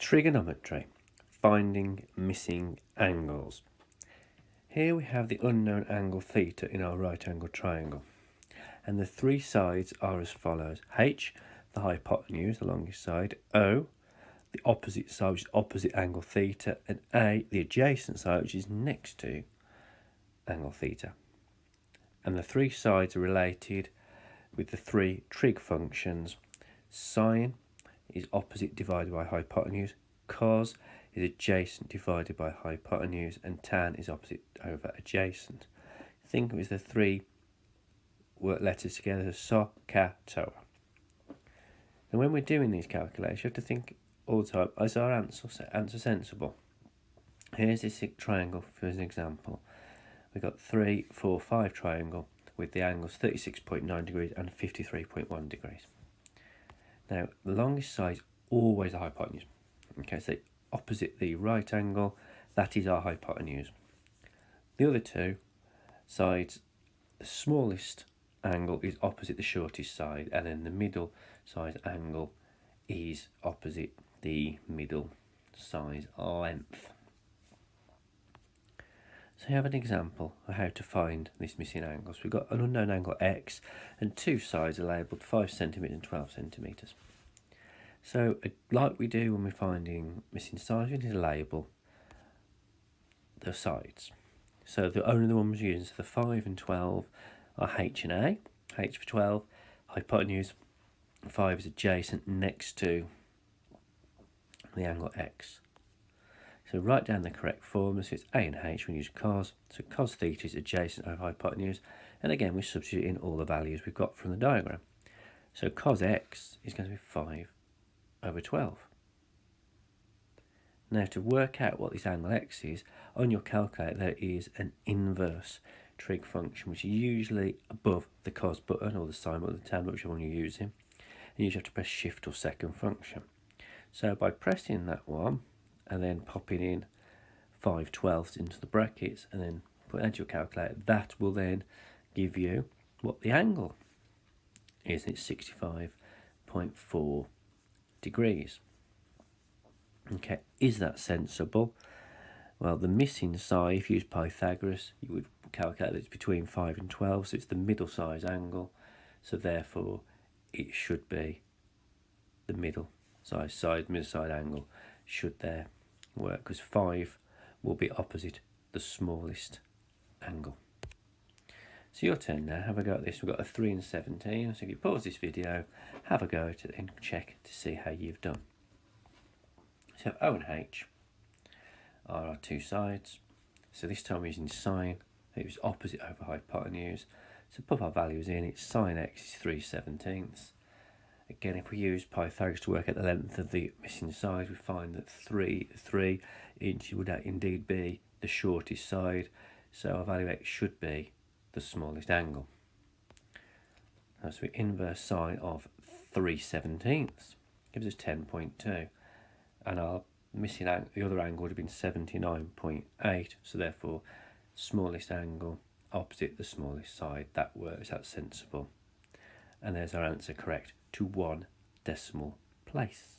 Trigonometry, finding missing angles. Here we have the unknown angle theta in our right angle triangle, and the three sides are as follows: H, the hypotenuse, the longest side; O, the opposite side, which is opposite angle theta; and A, the adjacent side, which is next to angle theta. And the three sides are related with the three trig functions. Sine is opposite divided by hypotenuse, cos is adjacent divided by hypotenuse, and tan is opposite over adjacent. Think of it as the three letters together, SOH-CAH-TOA. And when we're doing these calculations, you have to think all the time, is our answer sensible? Here's this triangle for an example. We've got 3, 4, 5 triangle with the angles 36.9 degrees and 53.1 degrees. Now, the longest side is always the hypotenuse. Okay, so opposite the right angle, that is our hypotenuse. The other two sides, the smallest angle is opposite the shortest side, and then the middle size angle is opposite the middle size length. So you have an example of how to find this missing angle. So we've got an unknown angle x, and two sides are labelled 5 centimetres and 12 centimetres. So like we do when we're finding missing sides, we need to label the sides. So the only the ones we're using, so the 5 and 12 are H and A. H for 12, hypotenuse, 5 is adjacent next to the angle x. So write down the correct formula. So it's A and H, we use cos. So cos theta is adjacent over hypotenuse. And again, we substitute in all the values we've got from the diagram. So cos x is going to be 5 over 12. Now to work out what this angle x is, on your calculator there is an inverse trig function, which is usually above the cos button or the sine button, the tan button, whichever one you're using. And you just have to press shift or second function. So by pressing that one, and then popping in 5/12 into the brackets, and then put it into your calculator, that will then give you what the angle is. It's 65.4 degrees. Okay, is that sensible? Well, the missing side, if you use Pythagoras, you would calculate that it's between 5 and 12, so it's the middle size angle, so therefore it should be the middle side angle should there work, because 5 will be opposite the smallest angle. So your turn now, have a go at this. We've got a 3 and 17, so if you pause this video, have a go at it and check to see how you've done. So O and H are our two sides. So this time we're using sine, it was opposite over hypotenuse. So put our values in, it's sine x is 3/17. Again, if we use Pythagoras to work out the length of the missing side, we find that 3 inches would indeed be the shortest side, so our value x should be the smallest angle. So we inverse sine of 3/17 gives us 10.2, and our missing angle, the other angle would have been 79.8, so therefore smallest angle opposite the smallest side. That works, that's sensible. And there's our answer correct to 1 decimal place.